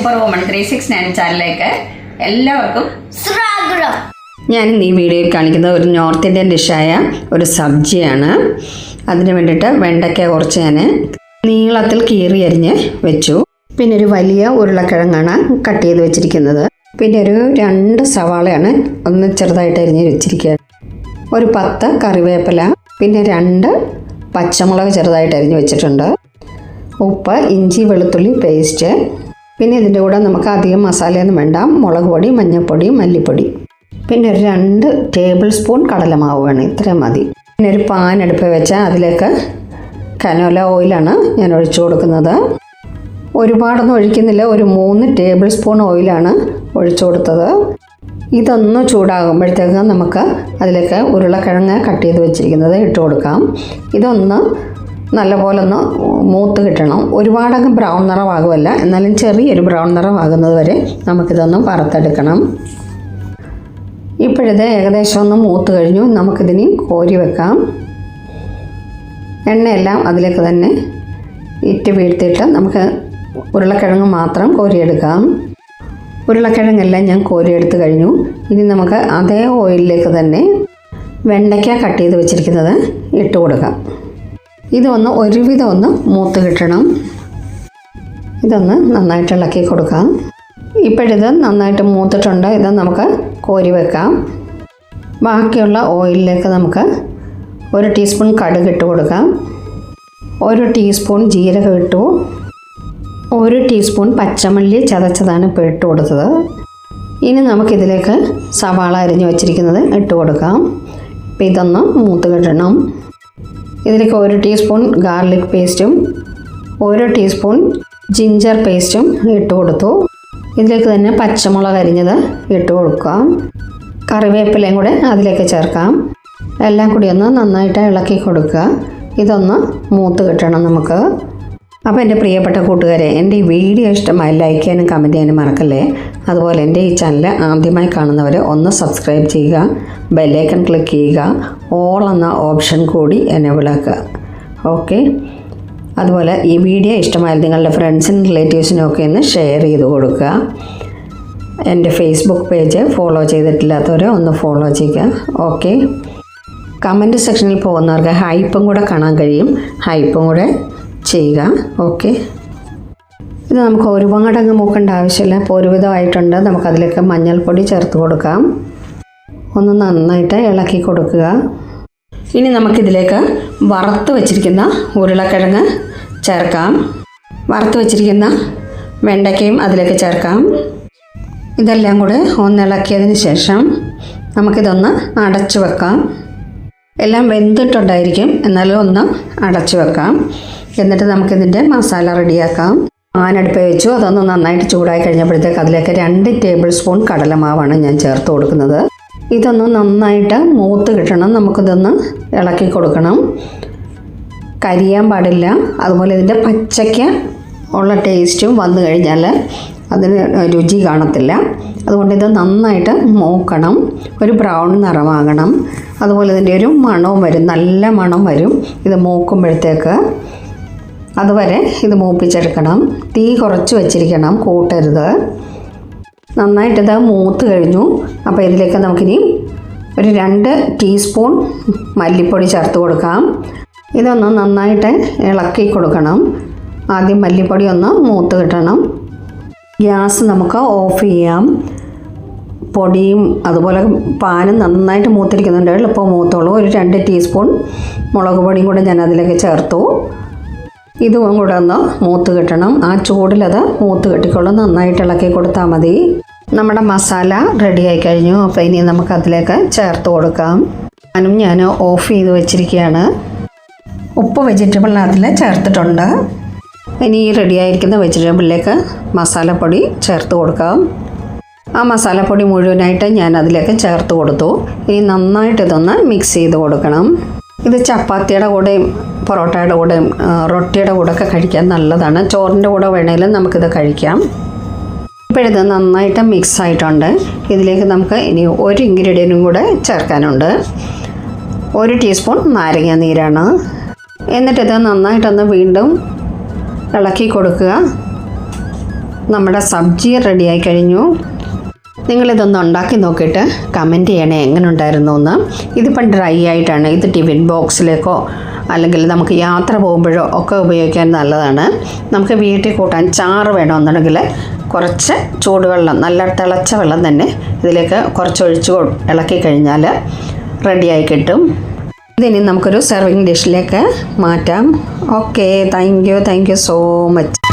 Super woman 369 ചാനലിലേക്ക് എല്ലാവർക്കും സ്വാഗതം. ഞാൻ ഈ വീഡിയോയിൽ കാണിക്കുന്നത് ഒരു നോർത്ത് ഇന്ത്യൻ ഡിഷായ ഒരു സബ്ജിയാണ്. അതിന് വേണ്ടിയിട്ട് വെണ്ടയ്ക്ക കുറച്ച് ഞാൻ നീളത്തിൽ കീറി അരിഞ്ഞ് വെച്ചു. പിന്നെ ഒരു വലിയ ഉരുളക്കിഴങ്ങാണ് കട്ട് ചെയ്ത് വെച്ചിരിക്കുന്നത്. പിന്നെ ഒരു 2 സവാളയാണ് ഒന്ന് ചെറുതായിട്ട് അരിഞ്ഞ് വെച്ചിരിക്കുക. ഒരു 10 കറിവേപ്പില, പിന്നെ 2 പച്ചമുളക് ചെറുതായിട്ട് അരിഞ്ഞ് വെച്ചിട്ടുണ്ട്. ഉപ്പ്, ഇഞ്ചി വെളുത്തുള്ളി പേസ്റ്റ്. പിന്നെ ഇതിൻ്റെ കൂടെ നമുക്ക് അധികം മസാലയൊന്നും വേണ്ട. മുളക് പൊടി, മഞ്ഞൾപ്പൊടി, മല്ലിപ്പൊടി. പിന്നെ ഒരു 2 ടേബിൾ സ്പൂൺ കടലമാവ് വേണം. ഇത്രയും മതി. പിന്നെ ഒരു പാൻ അടുപ്പ് വെച്ചാൽ അതിലേക്ക് കനോല ഓയിലാണ് ഞാൻ ഒഴിച്ചു കൊടുക്കുന്നത്. ഒരുപാടൊന്നും ഒഴിക്കുന്നില്ല. ഒരു 3 ടേബിൾ സ്പൂൺ ഓയിലാണ് ഒഴിച്ചു കൊടുത്തത്. ഇതൊന്ന് ചൂടാകുമ്പോഴത്തേക്ക് നമുക്ക് അതിലേക്ക് ഉരുളക്കിഴങ്ങ് കട്ട് ചെയ്ത് വെച്ചിരിക്കുന്നത് ഇട്ട് കൊടുക്കാം. ഇതൊന്ന് നല്ലപോലെ ഒന്ന് മൂത്ത് കിട്ടണം. ഒരുപാടങ്ങ് ബ്രൗൺ നിറമാകുമല്ല, എന്നാലും ചെറിയൊരു ബ്രൗൺ നിറമാകുന്നത് വരെ നമുക്കിതൊന്ന് വറുത്തെടുക്കണം. ഇപ്പോഴിത് ഏകദേശം ഒന്ന് മൂത്ത് കഴിഞ്ഞു. നമുക്കിതിനി കോരി വെക്കാം. എണ്ണയെല്ലാം അതിലേക്ക് തന്നെ ഇട്ട് വീഴ്ത്തിയിട്ട് നമുക്ക് ഉരുളക്കിഴങ്ങ് മാത്രം കോരിയെടുക്കാം. ഉരുളക്കിഴങ്ങെല്ലാം ഞാൻ കോരിയെടുത്ത് കഴിഞ്ഞു. ഇനി നമുക്ക് അതേ ഓയിലിലേക്ക് തന്നെ വെണ്ടയ്ക്ക കട്ട് ചെയ്ത് വെച്ചിരിക്കുന്നത് ഇട്ട് കൊടുക്കാം. ഇതൊന്ന് ഒരുവിധം ഒന്ന് മൂത്ത് കിട്ടണം. ഇതൊന്ന് നന്നായിട്ട് ഇളക്കി കൊടുക്കാം. ഇപ്പോഴിത് നന്നായിട്ട് മൂത്തിട്ടുണ്ട്. ഇത് നമുക്ക് കോരി വെക്കാം. ബാക്കിയുള്ള ഓയിലിലേക്ക് നമുക്ക് 1 ടീസ്പൂൺ കടുക് ഇട്ട് കൊടുക്കാം. 1 ടീസ്പൂൺ ജീരകം ഇട്ടു. 1 ടീസ്പൂൺ പച്ചമല്ലി ചതച്ചതാണ് ഇപ്പോൾ ഇട്ട് കൊടുത്തത്. ഇനി നമുക്കിതിലേക്ക് സവാള അരിഞ്ഞ് വെച്ചിരിക്കുന്നത് ഇട്ട് കൊടുക്കാം. അപ്പോൾ ഇതൊന്ന് മൂത്ത് കിട്ടണം. ഇതിലേക്ക് 1 ടീസ്പൂൺ ഗാർലിക് പേസ്റ്റും 1 ടീസ്പൂൺ ജിഞ്ചർ പേസ്റ്റും ഇട്ട് കൊടുത്തു. ഇതിലേക്ക് തന്നെ പച്ചമുളക് അരിഞ്ഞത് ഇട്ട് കൊടുക്കാം. കറിവേപ്പിലയും കൂടെ അതിലേക്ക് ചേർക്കാം. എല്ലാം കൂടി ഒന്ന് നന്നായിട്ട് ഇളക്കി കൊടുക്കുക. ഇതൊന്ന് മൂത്ത് കിട്ടണം നമുക്ക്. അപ്പോൾ എൻ്റെ പ്രിയപ്പെട്ട കൂട്ടുകാരെ, എൻ്റെ ഈ വീഡിയോ ഇഷ്ടമായി ലൈക്ക് ചെയ്യാനും കമൻറ്റ് ചെയ്യാനും മറക്കല്ലേ. അതുപോലെ എൻ്റെ ഈ ചാനൽ ആദ്യമായി കാണുന്നവർ ഒന്ന് സബ്സ്ക്രൈബ് ചെയ്യുക, ബെല്ലൈക്കൺ ക്ലിക്ക് ചെയ്യുക, ഓൾ എന്ന ഓപ്ഷൻ കൂടി എനേബിൾ ആക്കുക. ഓക്കെ. അതുപോലെ ഈ വീഡിയോ ഇഷ്ടമായാൽ നിങ്ങളുടെ ഫ്രണ്ട്സിനും റിലേറ്റീവ്സിനും ഒക്കെ ഒന്ന് ഷെയർ ചെയ്ത് കൊടുക്കുക. എൻ്റെ ഫേസ്ബുക്ക് പേജ് ഫോളോ ചെയ്തിട്ടില്ലാത്തവർ ഒന്ന് ഫോളോ ചെയ്യുക. ഓക്കെ. കമൻറ്റ് സെക്ഷനിൽ പോകുന്നവർക്ക് ഹൈപ്പും കൂടെ കാണാൻ കഴിയും. ഹൈപ്പും കൂടെ ചെയ്യുക. ഓക്കെ. ഇത് നമുക്ക് ഒരുപാടങ്ങ് മൂക്കേണ്ട ആവശ്യമില്ല. ഇപ്പോൾ ഒരുവിധമായിട്ടുണ്ട്. നമുക്കതിലേക്ക് മഞ്ഞൾപ്പൊടി ചേർത്ത് കൊടുക്കാം. ഒന്ന് നന്നായിട്ട് ഇളക്കി കൊടുക്കുക. ഇനി നമുക്കിതിലേക്ക് വറുത്ത് വെച്ചിരിക്കുന്ന ഉരുളക്കിഴങ്ങ് ചേർക്കാം. വറുത്ത് വെച്ചിരിക്കുന്ന വെണ്ടയ്ക്കയും അതിലേക്ക് ചേർക്കാം. ഇതെല്ലാം കൂടെ ഒന്ന് ഇളക്കിയതിന് ശേഷം നമുക്കിതൊന്ന് അടച്ചു വെക്കാം. എല്ലാം വെന്തിട്ടുണ്ടായിരിക്കും, എന്നാലും ഒന്ന് അടച്ചു വെക്കാം. എന്നിട്ട് നമുക്കിതിൻ്റെ മസാല റെഡിയാക്കാം. പാനടുപ്പ് വെച്ചു. അതൊന്ന് നന്നായിട്ട് ചൂടായി കഴിഞ്ഞപ്പോഴത്തേക്ക് അതിലേക്ക് 2 ടേബിൾ സ്പൂൺ കടലമാവാണ് ഞാൻ ചേർത്ത് കൊടുക്കുന്നത്. ഇതൊന്ന് നന്നായിട്ട് മൂത്ത് കിട്ടണം. നമുക്കിതൊന്ന് ഇളക്കി കൊടുക്കണം. കരിയാൻ പാടില്ല. അതുപോലെ ഇതിൻ്റെ പച്ചയ്ക്ക് ഉള്ള ടേസ്റ്റും വന്നു കഴിഞ്ഞാൽ അതിന് രുചി കാണത്തില്ല. അതുകൊണ്ട് ഇത് നന്നായിട്ട് മൂക്കണം. ഒരു ബ്രൗൺ നിറമാകണം. അതുപോലെ ഇതിൻ്റെ ഒരു മണവും വരും, നല്ല മണം വരും ഇത് മൂക്കുമ്പോഴത്തേക്ക്. അതുവരെ ഇത് മൂപ്പിച്ചെടുക്കണം. തീ കുറച്ച് വെച്ചിരിക്കണം, കൂട്ടരുത്. നന്നായിട്ടിത് മൂത്ത് കഴിഞ്ഞു. അപ്പോൾ ഇതിലേക്ക് നമുക്കിനി ഒരു 2 ടീസ്പൂൺ മല്ലിപ്പൊടി ചേർത്ത് കൊടുക്കാം. ഇതൊന്ന് നന്നായിട്ട് ഇളക്കി കൊടുക്കണം. ആദ്യം മല്ലിപ്പൊടി ഒന്ന് മൂത്ത് കിട്ടണം. ഗ്യാസ് നമുക്ക് ഓഫ് ചെയ്യാം. പൊടിയും അതുപോലെ പാനും നന്നായിട്ട് മൂത്തിരിക്കുന്നുണ്ട്. എളുപ്പം മൂത്തോളൂ. ഒരു 2 ടീസ്പൂൺ മുളക് പൊടിയും കൂടെ ഞാൻ അതിലേക്ക് ചേർത്തു. ഇതും കൂടെ ഒന്ന് മൂത്ത് കിട്ടണം. ആ ചൂടിലത് മൂത്ത് കിട്ടിക്കോളും. നന്നായിട്ട് ഇളക്കി കൊടുത്താൽ മതി. നമ്മുടെ മസാല റെഡിയായി കഴിഞ്ഞു. അപ്പോൾ ഇനി നമുക്കതിലേക്ക് ചേർത്ത് കൊടുക്കാം. ഞാൻ ഓഫ് ചെയ്ത് വെച്ചിരിക്കുകയാണ്. ഉപ്പ് വെജിറ്റബിളിനകത്തിൽ ചേർത്തിട്ടുണ്ട്. ഇനി ഈ റെഡിയായിരിക്കുന്ന വെജിറ്റബിളിലേക്ക് മസാലപ്പൊടി ചേർത്ത് കൊടുക്കാം. ആ മസാലപ്പൊടി മുഴുവനായിട്ട് ഞാൻ അതിലേക്ക് ചേർത്ത് കൊടുത്തു. ഇനി നന്നായിട്ട് ഇതൊന്ന് മിക്സ് ചെയ്ത് കൊടുക്കണം. ഇത് ചപ്പാത്തിയുടെ കൂടെയും പൊറോട്ടയുടെ കൂടെയും റൊട്ടിയുടെ കൂടെയൊക്കെ കഴിക്കാൻ നല്ലതാണ്. ചോറിൻ്റെ കൂടെ വേണമെങ്കിലും നമുക്കിത് കഴിക്കാം. ഇപ്പോഴിത് നന്നായിട്ട് മിക്സ് ആയിട്ടുണ്ട്. ഇതിലേക്ക് നമുക്ക് ഇനി ഒരു ഇൻഗ്രീഡിയൻറ്റും കൂടെ ചേർക്കാനുണ്ട്. 1 ടീസ്പൂൺ നാരങ്ങ നീരാണ്. എന്നിട്ടിത് നന്നായിട്ടൊന്ന് വീണ്ടും ഇളക്കി കൊടുക്കുക. നമ്മുടെ സബ്ജി റെഡിയായി കഴിഞ്ഞു. നിങ്ങളിതൊന്ന് ഉണ്ടാക്കി നോക്കിയിട്ട് കമൻറ്റ് ചെയ്യണേ എങ്ങനെ ഉണ്ടായിരുന്നു എന്ന്. ഇതിപ്പം ഡ്രൈ ആയിട്ടാണ്. ഇത് ടിഫിൻ ബോക്സിലേക്കോ അല്ലെങ്കിൽ നമുക്ക് യാത്ര പോകുമ്പോഴോ ഒക്കെ ഉപയോഗിക്കാൻ നല്ലതാണ്. നമുക്ക് വീട്ടിൽ കൂട്ടാൻ ചാറ് വേണമെന്നുണ്ടെങ്കിൽ കുറച്ച് ചൂടുവെള്ളം, നല്ല തിളച്ച വെള്ളം തന്നെ ഇതിലേക്ക് കുറച്ച് ഒഴിച്ച് ഇളക്കി കഴിഞ്ഞാൽ റെഡിയായി കിട്ടും. ഇതിനി നമുക്കൊരു സെർവിങ് ഡിഷിലേക്ക് മാറ്റാം. Okay, thank you so much.